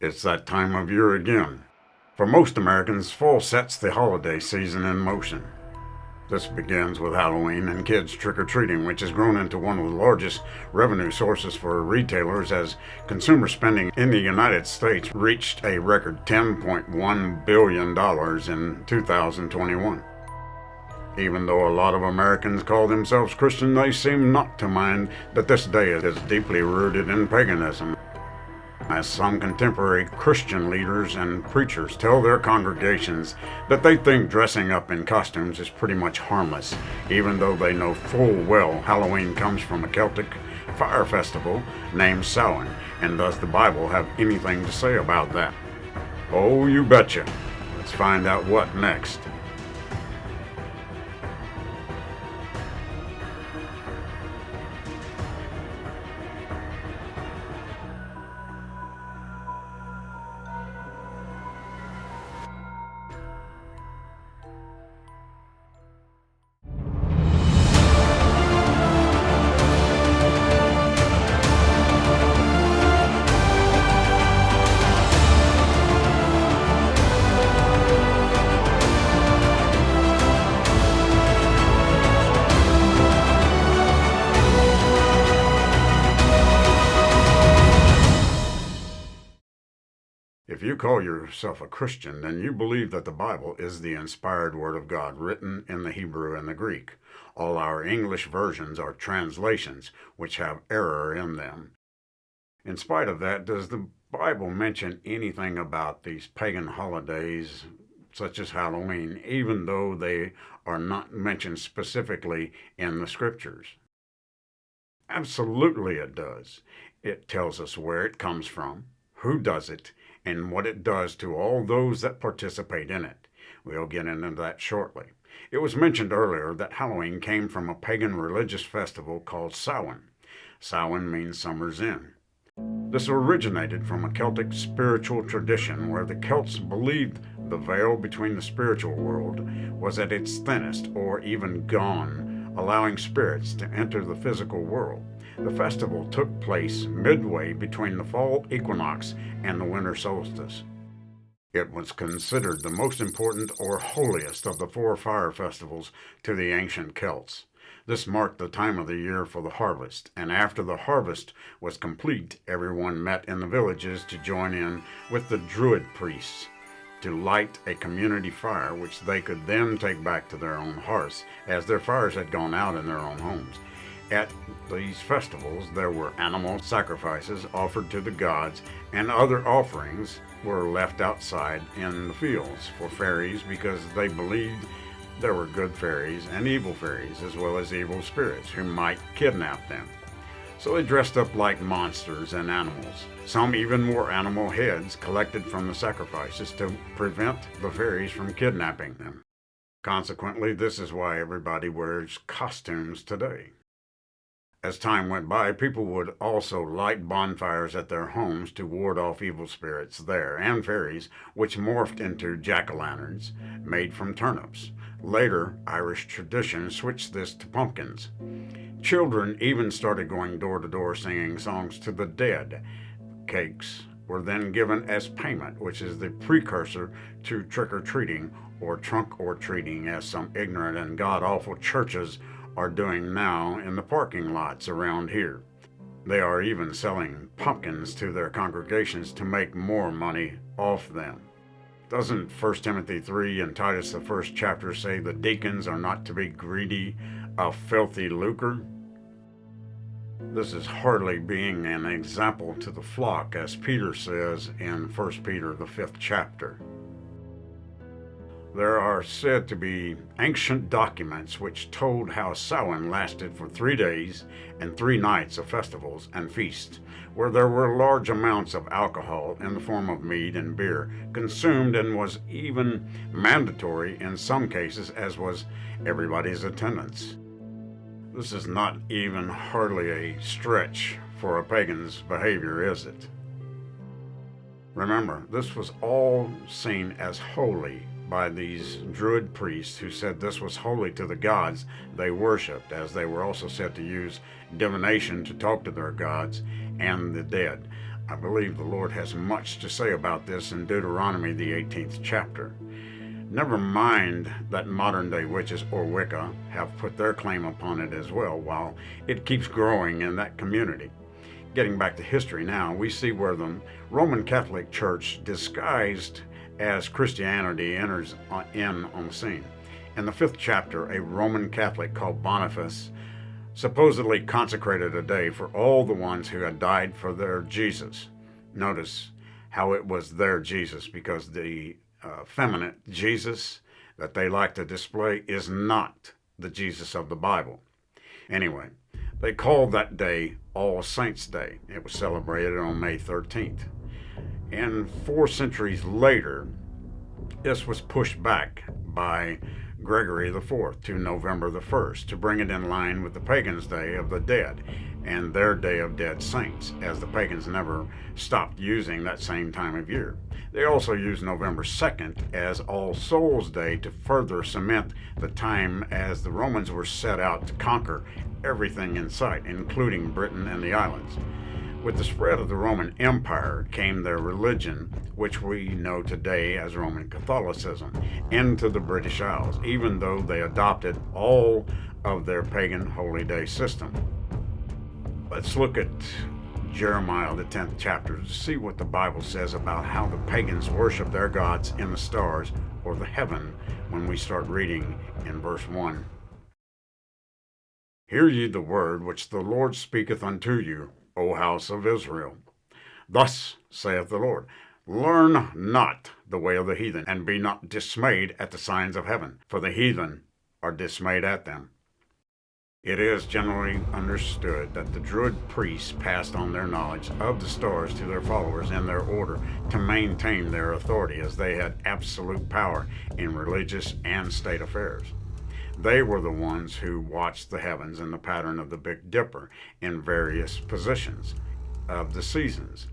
It's that time of year again. For most Americans, fall sets the holiday season in motion. This begins with Halloween and kids trick-or-treating, which has grown into one of the largest revenue sources for retailers as consumer spending in the United States reached a record $10.1 billion in 2021. Even though a lot of Americans call themselves Christian, they seem not to mind that this day is deeply rooted in paganism, as some contemporary Christian leaders and preachers tell their congregations that they think dressing up in costumes is pretty much harmless, even though they know full well Halloween comes from a Celtic fire festival named Samhain. And does the Bible have anything to say about that? Oh, you betcha. Let's find out what next. If you call yourself a Christian, then you believe that the Bible is the inspired Word of God written in the Hebrew and the Greek. All our English versions are translations, which have error in them. In spite of that, does the Bible mention anything about these pagan holidays, such as Halloween, even though they are not mentioned specifically in the Scriptures? Absolutely it does. It tells us where it comes from, who does it, and what it does to all those that participate in it. We'll get into that shortly. It was mentioned earlier that Halloween came from a pagan religious festival called Samhain. Samhain means summer's end. This originated from a Celtic spiritual tradition where the Celts believed the veil between the spiritual world was at its thinnest or even gone, allowing spirits to enter the physical world. The festival took place midway between the fall equinox and the winter solstice. It was considered the most important or holiest of the 4 fire festivals to the ancient Celts. This marked the time of the year for the harvest, and after the harvest was complete, everyone met in the villages to join in with the Druid priests to light a community fire, which they could then take back to their own hearths, as their fires had gone out in their own homes. At these festivals, there were animal sacrifices offered to the gods, and other offerings were left outside in the fields for fairies, because they believed there were good fairies and evil fairies, as well as evil spirits who might kidnap them. So they dressed up like monsters and animals. Some even wore animal heads collected from the sacrifices to prevent the fairies from kidnapping them. Consequently, this is why everybody wears costumes today. As time went by, people would also light bonfires at their homes to ward off evil spirits there, and fairies, which morphed into jack-o'-lanterns made from turnips. Later, Irish tradition switched this to pumpkins. Children even started going door to door singing songs to the dead. Cakes were then given as payment, which is the precursor to trick-or-treating or trunk-or-treating, as some ignorant and god-awful churches are doing now in the parking lots around here. They are even selling pumpkins to their congregations to make more money off them. Doesn't 1 Timothy 3 and Titus the 1st chapter say the deacons are not to be greedy of filthy lucre? This is hardly being an example to the flock, as Peter says in 1 Peter the 5th chapter. There are said to be ancient documents which told how Samhain lasted for 3 days and 3 nights of festivals and feasts, where there were large amounts of alcohol in the form of mead and beer consumed, and was even mandatory in some cases, as was everybody's attendance. This is not even hardly a stretch for a pagan's behavior, is it? Remember, this was all seen as holy by these Druid priests, who said this was holy to the gods they worshipped, as they were also said to use divination to talk to their gods and the dead. I believe the Lord has much to say about this in Deuteronomy, the 18th chapter. Never mind that modern-day witches or Wicca have put their claim upon it as well, while it keeps growing in that community. Getting back to history now, we see where the Roman Catholic Church, disguised as Christianity, enters in on the scene. In the 5th chapter, a Roman Catholic called Boniface supposedly consecrated a day for all the ones who had died for their Jesus. Notice how it was their Jesus, because the feminine Jesus that they like to display is not the Jesus of the Bible. Anyway, they called that day All Saints' Day. It was celebrated on May 13th. And 4 centuries later, this was pushed back by Gregory IV to November the 1st to bring it in line with the pagans' Day of the Dead and their Day of Dead Saints, as the pagans never stopped using that same time of year. They also used November 2nd as All Souls' Day to further cement the time as the Romans were set out to conquer everything in sight, including Britain and the islands. With the spread of the Roman Empire came their religion, which we know today as Roman Catholicism, into the British Isles, even though they adopted all of their pagan holy day system. Let's look at Jeremiah, the 10th chapter, to see what the Bible says about how the pagans worship their gods in the stars or the heaven when we start reading in verse 1. Hear ye the word which the Lord speaketh unto you, O house of Israel. Thus saith the Lord, learn not the way of the heathen, and be not dismayed at the signs of heaven, for the heathen are dismayed at them. It is generally understood that the Druid priests passed on their knowledge of the stars to their followers in their order to maintain their authority, as they had absolute power in religious and state affairs. They were the ones who watched the heavens in the pattern of the Big Dipper in various positions of the seasons.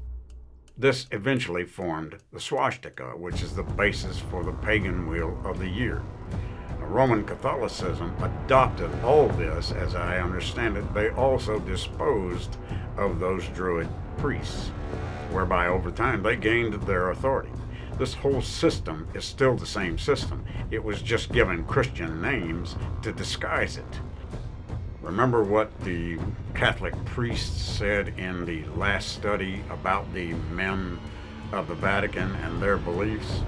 This eventually formed the swastika, which is the basis for the pagan wheel of the year. Roman Catholicism adopted all this. As I understand it, they also disposed of those Druid priests, whereby over time they gained their authority. This whole system is still the same system. It was just given Christian names to disguise it. Remember what the Catholic priests said in the last study about the men of the Vatican and their beliefs?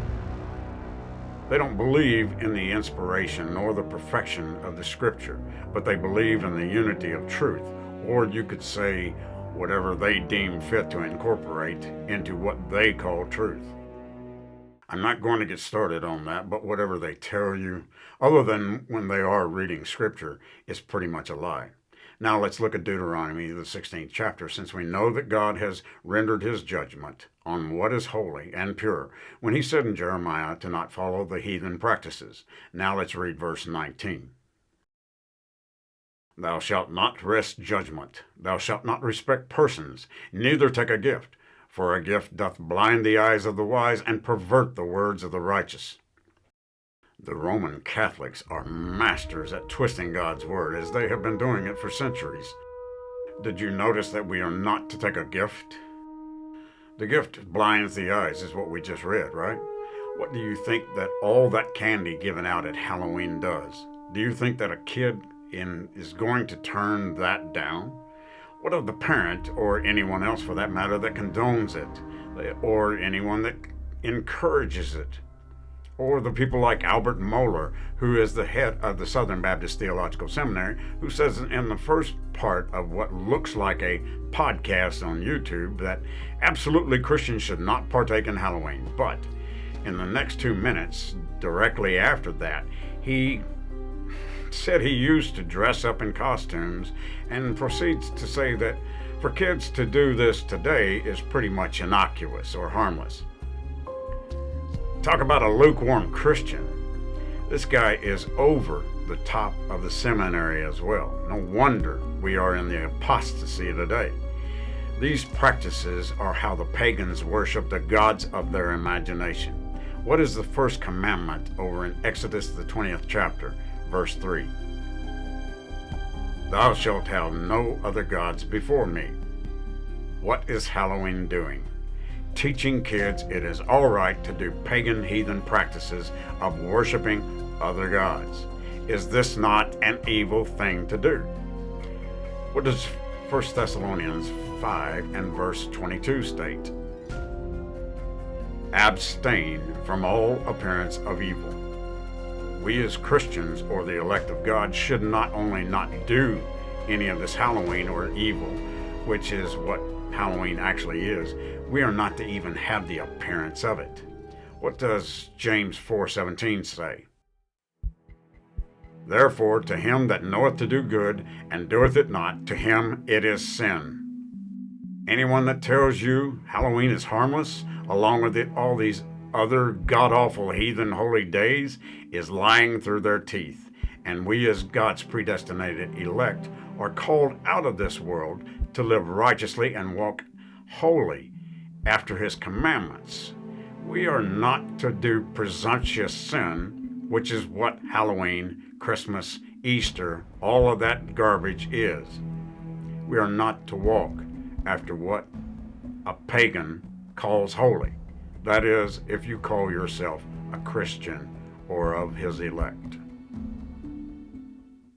They don't believe in the inspiration nor the perfection of the Scripture, but they believe in the unity of truth, or you could say whatever they deem fit to incorporate into what they call truth. I'm not going to get started on that, but whatever they tell you, other than when they are reading Scripture, is pretty much a lie. Now let's look at Deuteronomy, the 16th chapter, since we know that God has rendered his judgment on what is holy and pure when he said in Jeremiah to not follow the heathen practices. Now let's read verse 19. Thou shalt not wrest judgment, thou shalt not respect persons, neither take a gift. For a gift doth blind the eyes of the wise and pervert the words of the righteous. The Roman Catholics are masters at twisting God's word, as they have been doing it for centuries. Did you notice that we are not to take a gift? The gift blinds the eyes is what we just read, right? What do you think that all that candy given out at Halloween does? Do you think that a kid is going to turn that down? What of the parent, or anyone else for that matter, that condones it, or anyone that encourages it? Or the people like Albert Mohler, who is the head of the Southern Baptist Theological Seminary, who says in the first part of what looks like a podcast on YouTube that absolutely Christians should not partake in Halloween. But in the next 2 minutes, directly after that, he said he used to dress up in costumes and proceeds to say that for kids to do this today is pretty much innocuous or harmless. Talk about a lukewarm Christian. This guy is over the top of the seminary as well. No wonder we are in the apostasy today. These practices are how the pagans worship the gods of their imagination. What is the first commandment over in Exodus, the 20th chapter? Verse 3. Thou shalt have no other gods before me. What is Halloween doing? Teaching kids it is all right to do pagan heathen practices of worshiping other gods. Is this not an evil thing to do? What does 1 Thessalonians 5 and verse 22 state? Abstain from all appearance of evil. We as Christians, or the elect of God, should not only not do any of this Halloween or evil, which is what Halloween actually is, we are not to even have the appearance of it. What does James 4:17 say? Therefore, to him that knoweth to do good, and doeth it not, to him it is sin. Anyone that tells you Halloween is harmless, along with all these other god-awful heathen holy days, is lying through their teeth. And we as God's predestinated elect are called out of this world to live righteously and walk holy after his commandments. We are not to do presumptuous sin, which is what Halloween, Christmas, Easter, all of that garbage is. We are not to walk after what a pagan calls holy. That is, if you call yourself a Christian or of his elect.